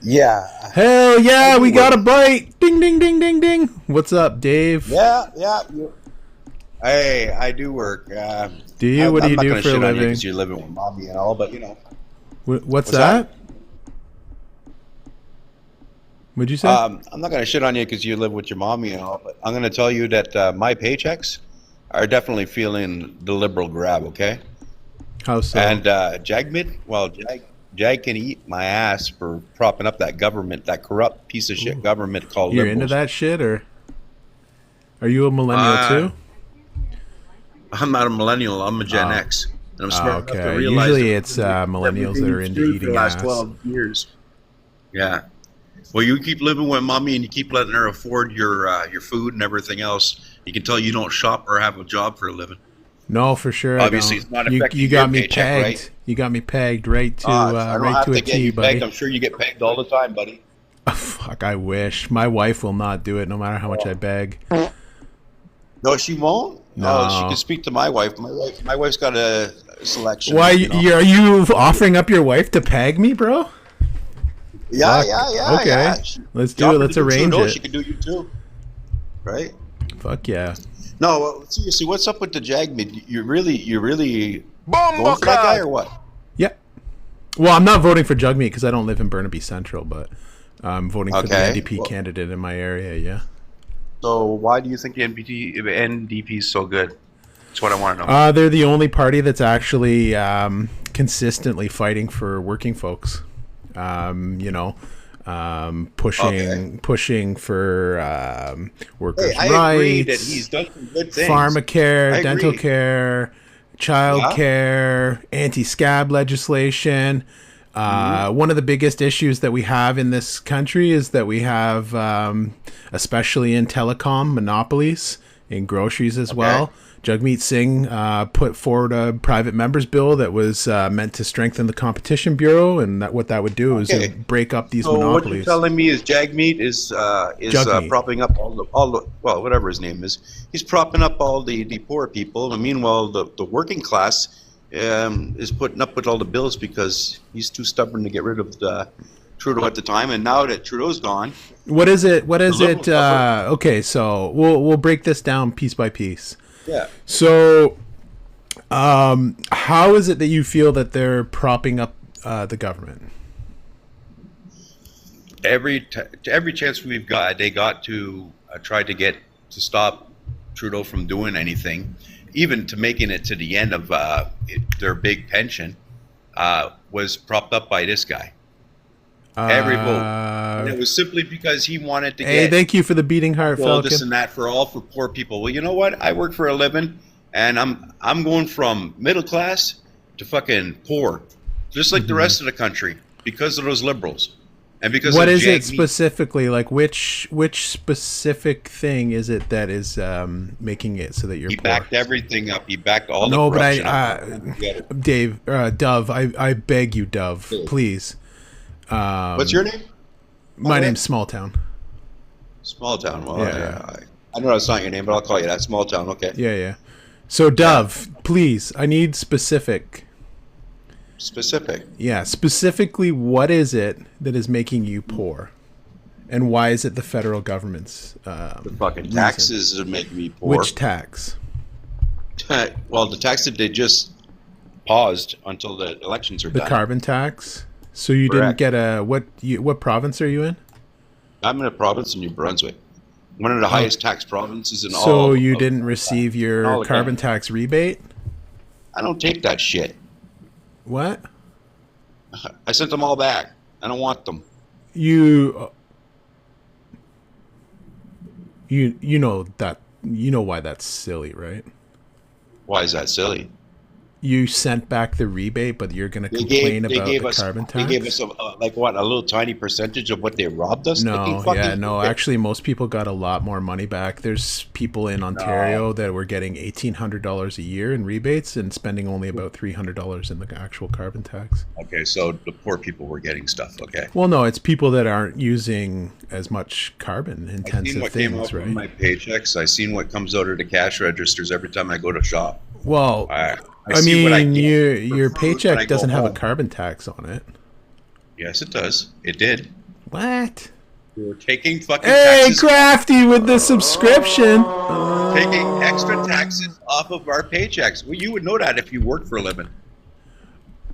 Yeah, Hell I yeah, do we got a work. bite! Ding, ding, ding, ding, ding. What's up, Dave? Yeah, yeah. Hey, I do work. Do you? What do I'm you not do going to for a shit on you because living? you're living with mommy and all, but What's what's that? that? What'd you say? I'm not going to shit on you because you live with your mommy and all, but I'm going to tell you that my paychecks are definitely feeling the liberal grab. Okay, How so? and Jag can eat my ass for propping up that government, that corrupt piece of shit Ooh. government called You're into liberals. that shit, or are you a millennial Uh, too? I'm not a millennial. I'm a Gen Oh, X, and I'm oh, smart enough to okay. realize Usually it's that we've millennials that been are into screwed for the eating last ass. 12 years. Yeah. Well, you keep living with mommy and you keep letting her afford your food and everything else. You can tell you don't shop or have a job for a living. No, for sure I Obviously, don't. it's not You affecting your got me paycheck, right? pegged. You got me pegged I don't right have to a to get T, you pegged. buddy. I'm sure you get pegged all the time, buddy. Fuck, I wish. My wife will not do it, no matter how much I beg. No, she won't. Oh, she can No. speak to my wife. My wife's got a Why selection. are you offering up your wife to peg me, bro? Yeah, Fuck. yeah, yeah, Okay. yeah. She, Let's do it. job to Let's do arrange Trudeau, it. she can do you too, right? Fuck yeah. No, seriously, what's up with the Jagmeet? You really going for that guy Bumbleclad! or what? Yeah. Well, I'm not voting for Jugmeat because I don't live in Burnaby Central, but I'm voting for the Okay. NDP Well, candidate in my area. Yeah. so why do you think the NDP is so good? That's what I want to know. They're the only party that's actually consistently fighting for working folks. You know, Okay. pushing for Hey, workers' I agree that he's rights, done some good things. I pharmacare, dental agree. care, child Yeah. care, anti-scab legislation. Hmm. One of the biggest issues that we have in this country is that we have, especially in telecom, monopolies in groceries as Okay. well. Jagmeet Singh put forward a private members bill that was meant to strengthen the Competition Bureau, and what that would do is it Okay. would break up these So what you're monopolies. telling me is Jagmeet is Jugmeat. propping up all the well, whatever his name is. He's propping up all the poor people, and meanwhile the working class is putting up with all the bills because he's too stubborn to get rid of the Trudeau at the time. And now that Trudeau's gone, What is it? What the is it? Liberals suffer. Okay, so we'll break this down piece by piece. Yeah. So, how is it that you feel that they're propping up the government? Every chance we've got, they got to try to get to stop Trudeau from doing anything, even to making it to the end of their big pension, was propped up by this guy. Every vote, and it was simply because he wanted to Hey, get thank you for the beating heart, all this Falcon. and that for poor people. Well, you know what? I work for a living, and I'm going from middle class to fucking poor, just like the rest of the country, because of those liberals, and because What of is it Jagmeet. specifically? Like which specific thing is it that is making it so that you're He poor? backed everything up. He backed all the No, but corruption up. Dave, Dove, I beg you, Dove, please. What's your name? My Okay. name's Small Town. Small Town. Well, Yeah, yeah, yeah. I know that's not your name, but I'll call you that. Small Town. Okay. Yeah, yeah. So Dove, please, I need specific. Specific. Yeah, specifically, what is it that is making you poor, and why is it the federal government's The fucking reason? taxes that make me poor. Which tax? Well, the tax that they just paused until the elections are The done. carbon tax. So you didn't Correct. get a what province are you in? I'm in a province in New Brunswick, one of the highest tax provinces in all. So you of- didn't receive all your of carbon Canada. tax rebate? I don't take that shit. What? I sent them all back. I don't want them. You you know that you know why that's silly, right? Why is that silly? You sent back the rebate, but you're going to They complain gave they about gave the us carbon they tax? gave us like what, a little tiny percentage of what they robbed us. They can No, fucking yeah, no. keep it. Actually, most people got a lot more money back. There's people in Ontario that were getting $1,800 a year in rebates and spending only about $300 in the actual carbon tax. Okay, so the poor people were getting stuff. Okay, Well, no, it's people that aren't using as much carbon I seen intensive what came things, out of right? my paychecks. I seen what comes out of the cash registers every time I go to shop. Well, I see what I mean, get your for your food when I paycheck go doesn't have a home. carbon tax on it. Yes, it does. It did. What? We're taking fucking Hey, taxes, Crafty with the subscription. taking extra taxes off of our paychecks. Well, you would know that if you worked for a living.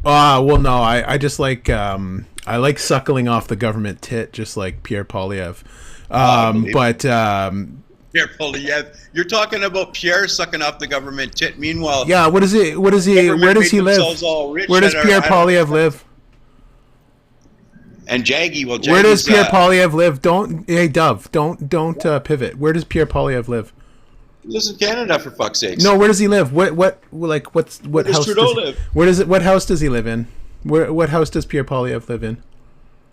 Well, no, I just like I like suckling off the government tit, just like Pierre Polyev. Pierre Polyev, you're talking about Pierre sucking off the government tit. Meanwhile, yeah, what is it? What is he? government Where does he made live? themselves all rich Where does and are- Pierre I don't- Polyev live? And Jaggy, well, Jaggy's, Where does Pierre Polyev live? Don't, hey Dove, don't pivot. Where does Pierre Polyev live? he lives in Canada, for fuck's sakes. No, where does he live? What does house Trudeau does live? Where does it? What house does he live in? What house does Pierre Polyev live in?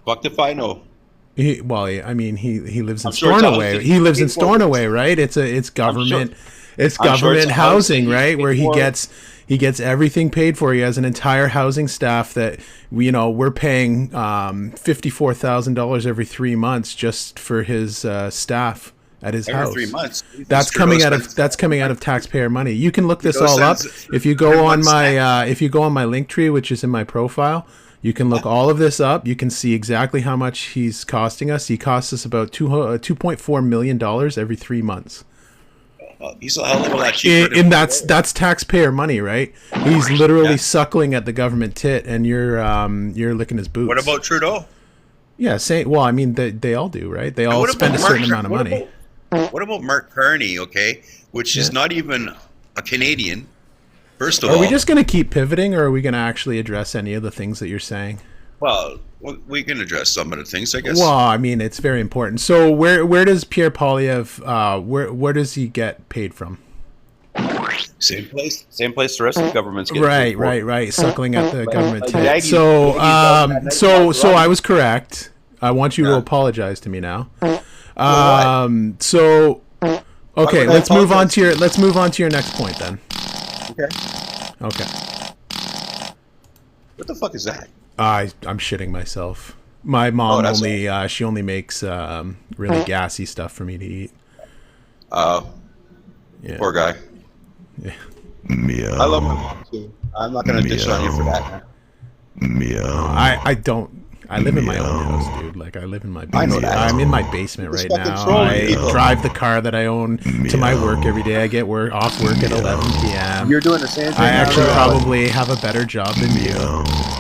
Fucked if I know. He lives in I'm sure it's Stornoway. housing. He lives in Stornoway, right? It's government. It's I'm sure government it's housing, housing. right? Where Or- he gets everything paid for. He has an entire housing staff that we're paying $54,000 every 3 months just for his staff at his Every house. 3 months. That's coming out of taxpayer money. You can look this Trudeau all up sends- if you go on my Linktree, which is in my profile. You can look all of this up. You can see exactly how much he's costing us. He costs us about $2.4 million every 3 months. He's a hell of a lot cheaper. And that's taxpayer money, right? He's literally suckling at the government tit, and you're licking his boots. What about Trudeau? Yeah, well, I mean, they all do, right? They all What spend a about certain Mark- amount of what money. What about Mark Carney, okay? Which is not even a Canadian, first of Are all. we just going to keep pivoting, or are we going to actually address any of the things that you're saying? Well, we can address some of the things, I guess. Well, I mean, it's very important. So where does Pierre Polyev, where does he get paid from? Same place the rest of the government's getting paid for. Right. Suckling at the government tit. Jaggy- So, Jaggy's so I was correct. I want you to apologize to me now. So, okay, let's move on to your next point then. Okay. What the fuck is that? I'm shitting myself. My mom that's she only makes really gassy stuff for me to eat. Yeah. Poor guy. Yeah. Meow. I love my mom too. I'm not gonna dish on you for that. Meow. I don't. I live in my own house, dude. Like I live in my I know basement. that. I'm in my basement Just right fucking now. trolling I people. drive the car that I own to my work every day. I get off work at 11 p.m. You're doing the same thing. I actually now. probably have a better job than you.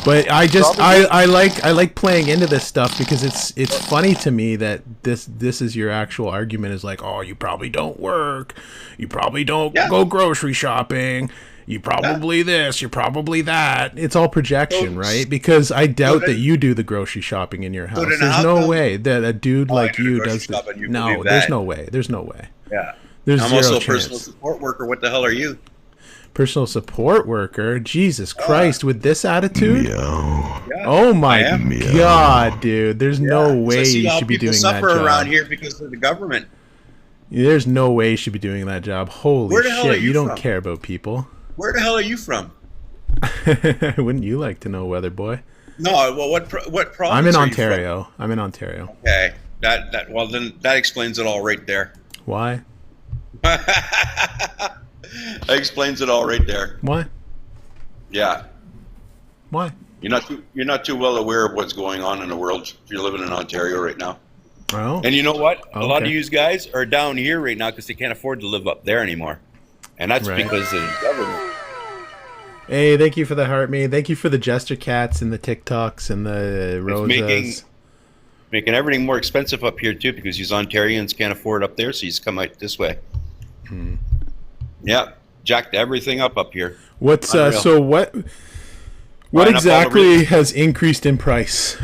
But I like playing into this stuff because it's funny to me that this is your actual argument is like, oh, you probably don't work, you probably don't go grocery shopping, you probably this, you're probably that. It's all projection, right? Because I doubt that you do the grocery shopping in your house. then There's how no come- way that a dude I like do the you grocery does shopping, you no, believe there's that. no way. There's no way. Yeah. There's I'm zero also a chance. personal support worker. What the hell are you? Personal support worker. Jesus Christ, with this attitude? Meow. Yeah, Oh my I am. God, dude! There's no So way see you how should be people doing that suffer job. around here because of the government. There's no way you should be doing that job. Holy Where the hell are shit! you You don't from? care about people. Where the hell are you from? Wouldn't you like to know, weather boy? No, well, what province? I'm in are you from? Ontario. I'm in Ontario. Okay, well then that explains it all right there. Why? That explains it all right there. Why? Yeah, Why? you're not too well aware of what's going on in the world if you're living in Ontario right now. Oh, And you know what? A lot of Okay. you guys are down here right now because they can't afford to live up there anymore, and that's Right. because of the government. hey, thank you for the heart, me. Thank you for the gesture cats and the TikToks and the roses. Making everything more expensive up here too because these Ontarians can't afford up there, so he's come out this way. Yeah, jacked everything up here. What's Unreal. so what? What Buying up all the exactly real- has increased in price?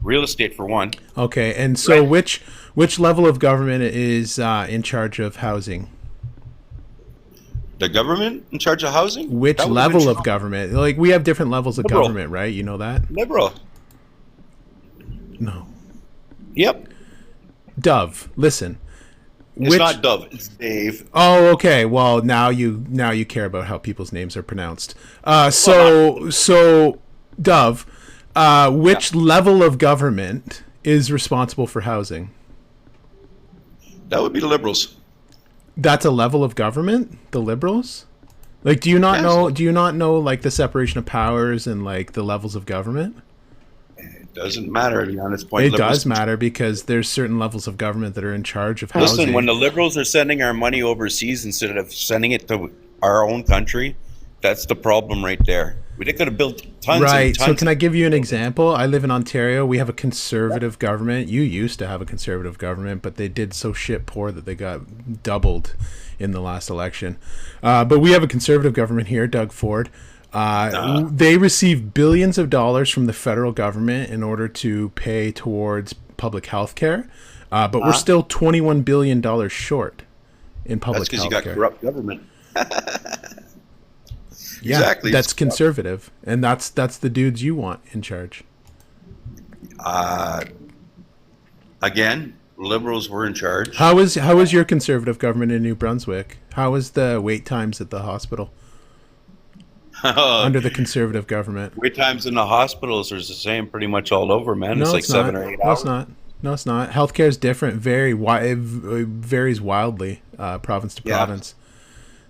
Real estate for one. Okay, and so Right. which level of government is in charge of housing? The government in charge of housing? Which That would've level been of government? Like we have different levels of Liberal. government, right? You know that? liberal. No. Yep. Dove, listen. It's not Dove. It's Dave. Oh, okay. Well, now you care about how people's names are pronounced. So Dove, which level of government is responsible for housing? That would be the liberals. That's a level of government? The Liberals? Like, do you not Yes. know? Do you not know like the separation of powers and like the levels of government? Doesn't matter beyond this point. It Liberals- does matter because there's certain levels of government that are in charge of housing. Listen, when the Liberals are sending our money overseas instead of sending it to our own country, that's the problem right there. We could have built tons Right. and tons. So can I give you an example? I live in Ontario. We have a conservative government. You used to have a conservative government, but they did so shit poor that they got doubled in the last election. But we have a conservative government here, Doug Ford. They receive billions of dollars from the federal government in order to pay towards public health care. But we're still $21 billion short in public That's because health you got care. corrupt government. Yeah, Exactly. that's conservative. And that's the dudes you want in charge. Again, Liberals were in charge. How is your conservative government in New Brunswick? How is the wait times at the hospital under the conservative government? Wait times in the hospitals are the same pretty much all over, man. No, it's like it's 7 not. or 8 No, hours. it's not. No, it's not. Healthcare is different. It varies wildly, province to Yeah. province.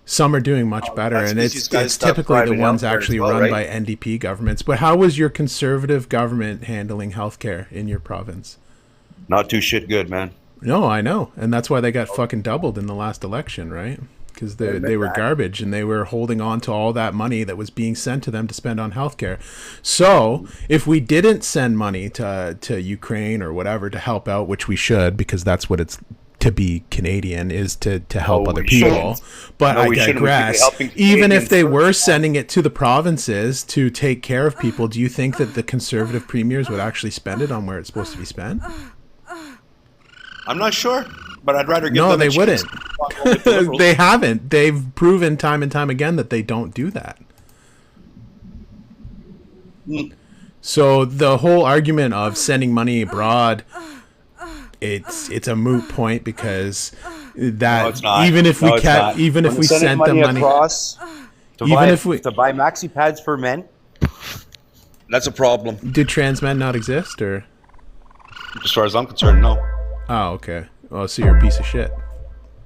Some are doing much better, that's and 'cause it's these guys typically got the private ones healthcare actually as well, run right? by NDP governments. But how was your conservative government handling healthcare in your province? Not too shit good, man. No, I know, and that's why they got fucking doubled in the last election, right? Because they were garbage and they were holding on to all that money that was being sent to them to spend on healthcare. So if we didn't send money to Ukraine or whatever to help out, which we should, because that's what it's to be Canadian, is to help No, other we people. But No, I we shouldn't. We should be digress. helping Even if Canadians they first. were sending it to the provinces to take care of people, do you think that the conservative premiers would actually spend it on where it's supposed to be spent? I'm not sure, but I'd rather give No, them they a chance wouldn't. to go with the Liberals. They haven't. They've proven time and time again that they don't do that. So the whole argument of sending money abroad, it's a moot point because that No, it's not. even if No, we it's kept, not. even if When we sending sent them money, across to even buy, if we- to buy maxi pads for men, that's a problem. did trans men not exist or? As far as I'm concerned, no. Oh, okay. Oh, so you're a piece of shit.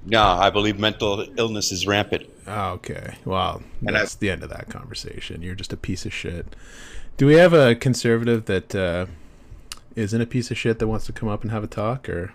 No, I believe mental illness is rampant. Oh, okay. Well, And that's the end of that conversation. You're just a piece of shit. Do we have a conservative that isn't a piece of shit that wants to come up and have a talk, or